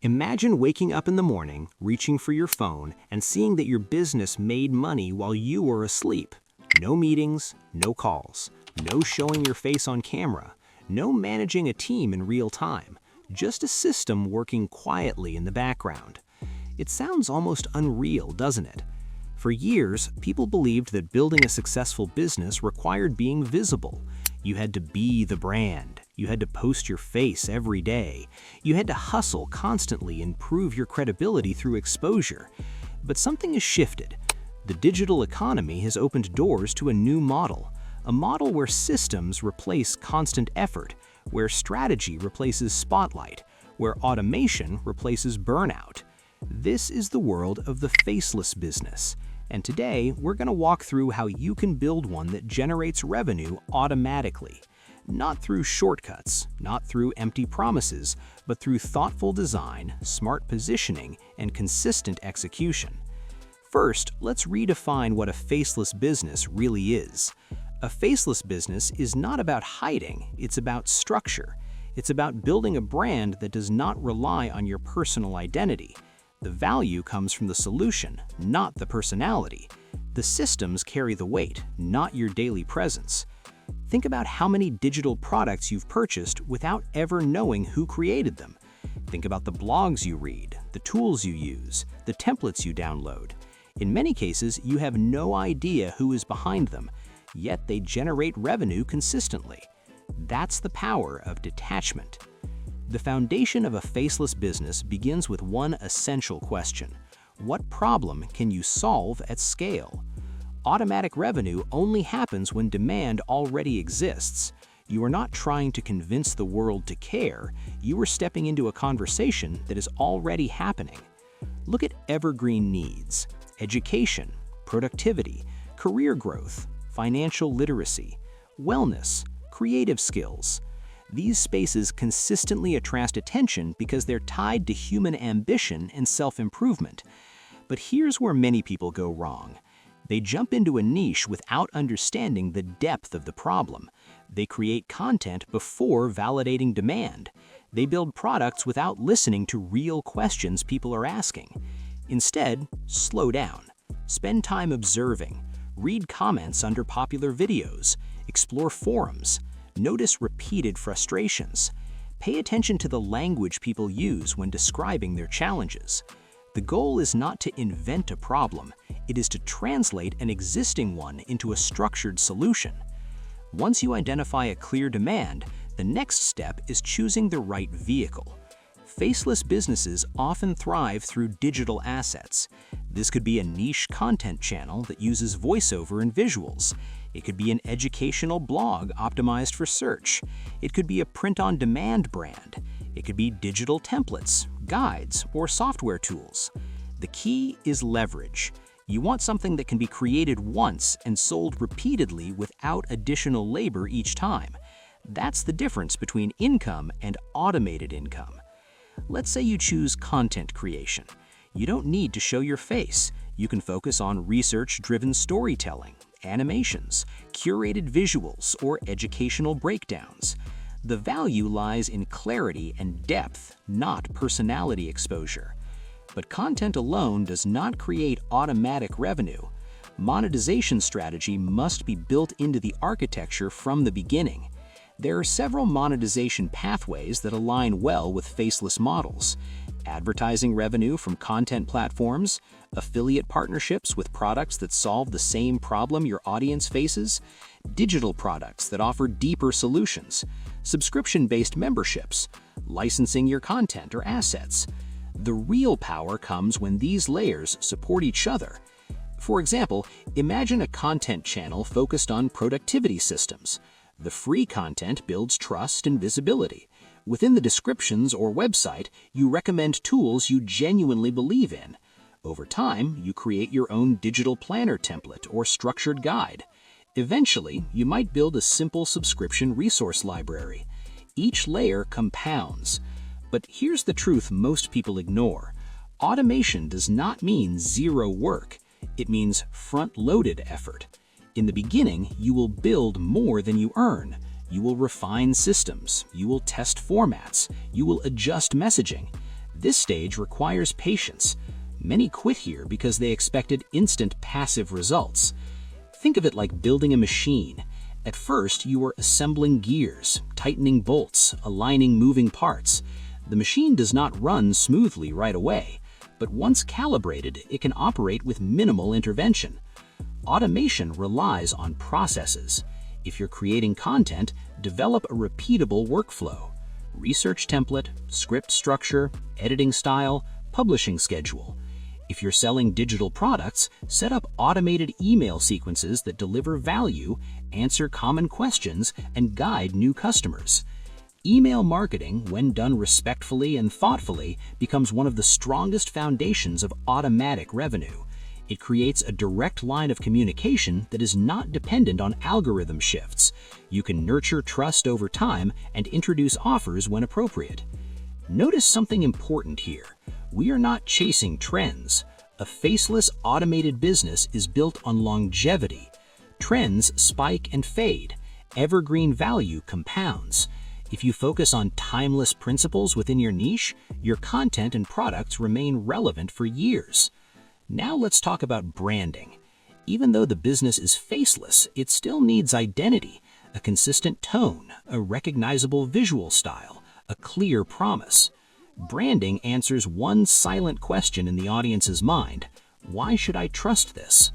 Imagine waking up in the morning, reaching for your phone, and seeing that your business made money while you were asleep. No meetings, no calls, no showing your face on camera, no managing a team in real time, just a system working quietly in the background. It sounds almost unreal, doesn't it? For years, people believed that building a successful business required being visible. You had to be the brand. You had to post your face every day. You had to hustle constantly and prove your credibility through exposure. But something has shifted. The digital economy has opened doors to a new model, a model where systems replace constant effort, where strategy replaces spotlight, where automation replaces burnout. This is the world of the faceless business. And today, we're going to walk through how you can build one that generates revenue automatically. Not through shortcuts, not through empty promises, but through thoughtful design, smart positioning, and consistent execution. First, let's redefine what a faceless business really is. A faceless business is not about hiding, it's about structure. It's about building a brand that does not rely on your personal identity. The value comes from the solution, not the personality. The systems carry the weight, not your daily presence. Think about how many digital products you've purchased without ever knowing who created them. Think about the blogs you read, the tools you use, the templates you download. In many cases, you have no idea who is behind them, yet they generate revenue consistently. That's the power of detachment. The foundation of a faceless business begins with one essential question: what problem can you solve at scale? Automatic revenue only happens when demand already exists. You are not trying to convince the world to care, you are stepping into a conversation that is already happening. Look at evergreen needs: education, productivity, career growth, financial literacy, wellness, creative skills. These spaces consistently attract attention because they're tied to human ambition and self-improvement. But here's where many people go wrong. They jump into a niche without understanding the depth of the problem. They create content before validating demand. They build products without listening to real questions people are asking. Instead, slow down. Spend time observing. Read comments under popular videos. Explore forums. Notice repeated frustrations. Pay attention to the language people use when describing their challenges. The goal is not to invent a problem, it is to translate an existing one into a structured solution. Once you identify a clear demand, the next step is choosing the right vehicle. Faceless businesses often thrive through digital assets. This could be a niche content channel that uses voiceover and visuals. It could be an educational blog optimized for search. It could be a print-on-demand brand. It could be digital templates, guides, or software tools. The key is leverage. You want something that can be created once and sold repeatedly without additional labor each time. That's the difference between income and automated income. Let's say you choose content creation. You don't need to show your face. You can focus on research-driven storytelling, animations, curated visuals, or educational breakdowns. The value lies in clarity and depth, not personality exposure. But content alone does not create automatic revenue. Monetization strategy must be built into the architecture from the beginning. There are several monetization pathways that align well with faceless models: advertising revenue from content platforms, affiliate partnerships with products that solve the same problem your audience faces, digital products that offer deeper solutions, subscription-based memberships, licensing your content or assets. The real power comes when these layers support each other. For example, imagine a content channel focused on productivity systems. The free content builds trust and visibility. Within the descriptions or website, you recommend tools you genuinely believe in. Over time, you create your own digital planner template or structured guide. Eventually, you might build a simple subscription resource library. Each layer compounds. But here's the truth most people ignore. Automation does not mean zero work. It means front-loaded effort. In the beginning, you will build more than you earn. You will refine systems. You will test formats. You will adjust messaging. This stage requires patience. Many quit here because they expected instant passive results. Think of it like building a machine. At first, you are assembling gears, tightening bolts, aligning moving parts. The machine does not run smoothly right away, but once calibrated, it can operate with minimal intervention. Automation relies on processes. If you're creating content, develop a repeatable workflow. Research template, script structure, editing style, publishing schedule. If you're selling digital products, set up automated email sequences that deliver value, answer common questions, and guide new customers. Email marketing, when done respectfully and thoughtfully, becomes one of the strongest foundations of automatic revenue. It creates a direct line of communication that is not dependent on algorithm shifts. You can nurture trust over time and introduce offers when appropriate. Notice something important here. We are not chasing trends. A faceless, automated business is built on longevity. Trends spike and fade. Evergreen value compounds. If you focus on timeless principles within your niche, your content and products remain relevant for years. Now let's talk about branding. Even though the business is faceless, it still needs identity, a consistent tone, a recognizable visual style, a clear promise. Branding answers one silent question in the audience's mind: why should I trust this?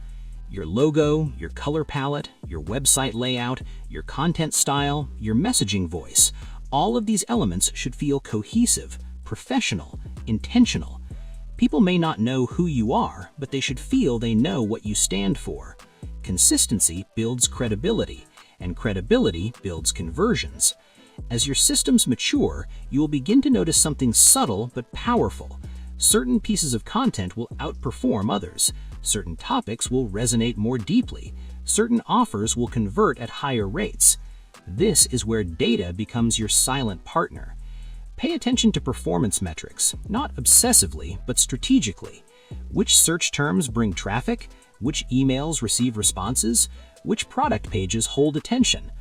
Your logo, your color palette, your website layout, your content style, your messaging voice, all of these elements should feel cohesive, professional, intentional. People may not know who you are, but they should feel they know what you stand for. Consistency builds credibility, and credibility builds conversions. As your systems mature, you will begin to notice something subtle but powerful. Certain pieces of content will outperform others. Certain topics will resonate more deeply. Certain offers will convert at higher rates. This is where data becomes your silent partner. Pay attention to performance metrics, not obsessively, but strategically. Which search terms bring traffic? Which emails receive responses? Which product pages hold attention?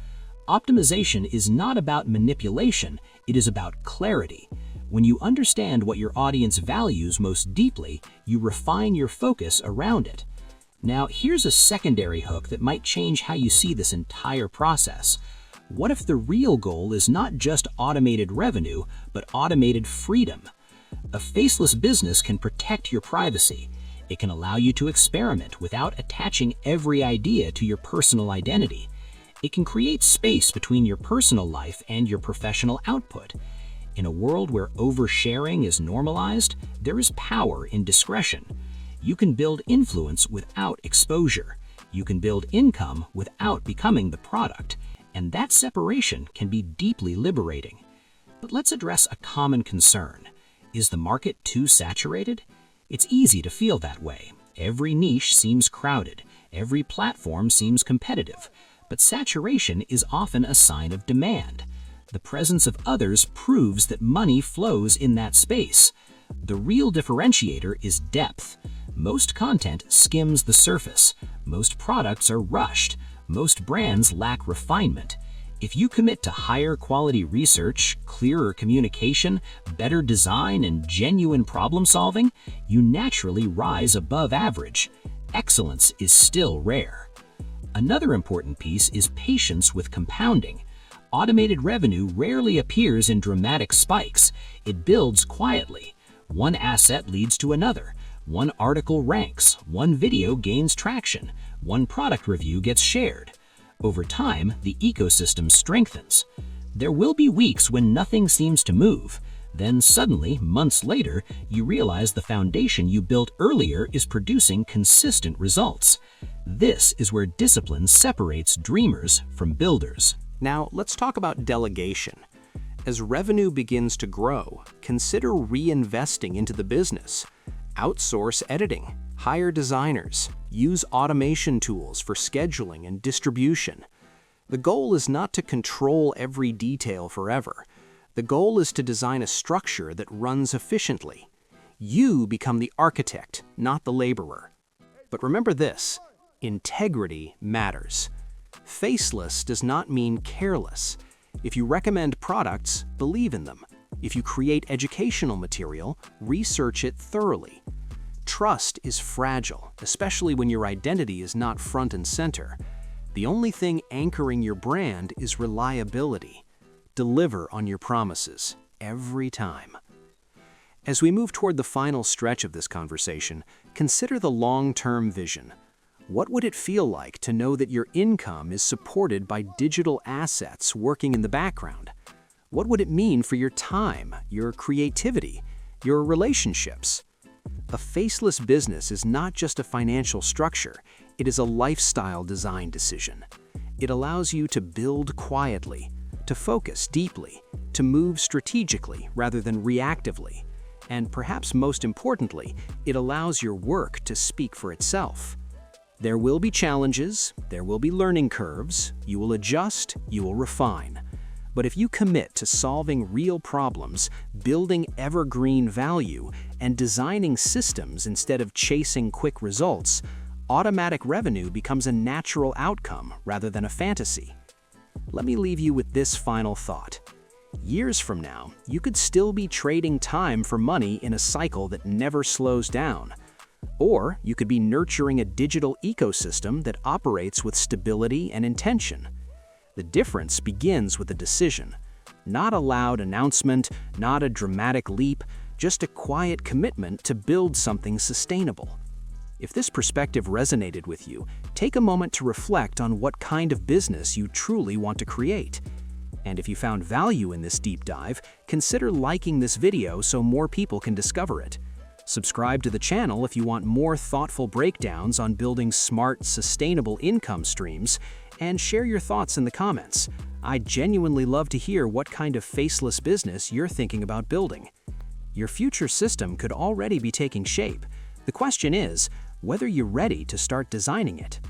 Optimization is not about manipulation, it is about clarity. When you understand what your audience values most deeply, you refine your focus around it. Now, here's a secondary hook that might change how you see this entire process. What if the real goal is not just automated revenue, but automated freedom? A faceless business can protect your privacy. It can allow you to experiment without attaching every idea to your personal identity. It can create space between your personal life and your professional output. In a world where oversharing is normalized, there is power in discretion. You can build influence without exposure. You can build income without becoming the product. And that separation can be deeply liberating. But let's address a common concern. Is the market too saturated? It's easy to feel that way. Every niche seems crowded. Every platform seems competitive. But saturation is often a sign of demand. The presence of others proves that money flows in that space. The real differentiator is depth. Most content skims the surface. Most products are rushed. Most brands lack refinement. If you commit to higher quality research, clearer communication, better design, and genuine problem solving, you naturally rise above average. Excellence is still rare. Another important piece is patience with compounding. Automated revenue rarely appears in dramatic spikes. It builds quietly. One asset leads to another. One article ranks. One video gains traction. One product review gets shared. Over time, the ecosystem strengthens. There will be weeks when nothing seems to move. Then suddenly, months later, you realize the foundation you built earlier is producing consistent results. This is where discipline separates dreamers from builders. Now, let's talk about delegation. As revenue begins to grow, consider reinvesting into the business. Outsource editing, hire designers, use automation tools for scheduling and distribution. The goal is not to control every detail forever. The goal is to design a structure that runs efficiently. You become the architect, not the laborer. But remember this: integrity matters. Faceless does not mean careless. If you recommend products, believe in them. If you create educational material, research it thoroughly. Trust is fragile, especially when your identity is not front and center. The only thing anchoring your brand is reliability. Deliver on your promises every time. As we move toward the final stretch of this conversation, consider the long-term vision. What would it feel like to know that your income is supported by digital assets working in the background? What would it mean for your time, your creativity, your relationships? A faceless business is not just a financial structure, it is a lifestyle design decision. It allows you to build quietly, to focus deeply, to move strategically rather than reactively. And perhaps most importantly, it allows your work to speak for itself. There will be challenges, there will be learning curves, you will adjust, you will refine. But if you commit to solving real problems, building evergreen value, and designing systems instead of chasing quick results, automatic revenue becomes a natural outcome rather than a fantasy. Let me leave you with this final thought. Years from now, you could still be trading time for money in a cycle that never slows down. Or you could be nurturing a digital ecosystem that operates with stability and intention. The difference begins with a decision. Not a loud announcement, not a dramatic leap, just a quiet commitment to build something sustainable. If this perspective resonated with you, take a moment to reflect on what kind of business you truly want to create. And if you found value in this deep dive, consider liking this video so more people can discover it. Subscribe to the channel if you want more thoughtful breakdowns on building smart, sustainable income streams, and share your thoughts in the comments. I'd genuinely love to hear what kind of faceless business you're thinking about building. Your future system could already be taking shape. The question is whether you're ready to start designing it.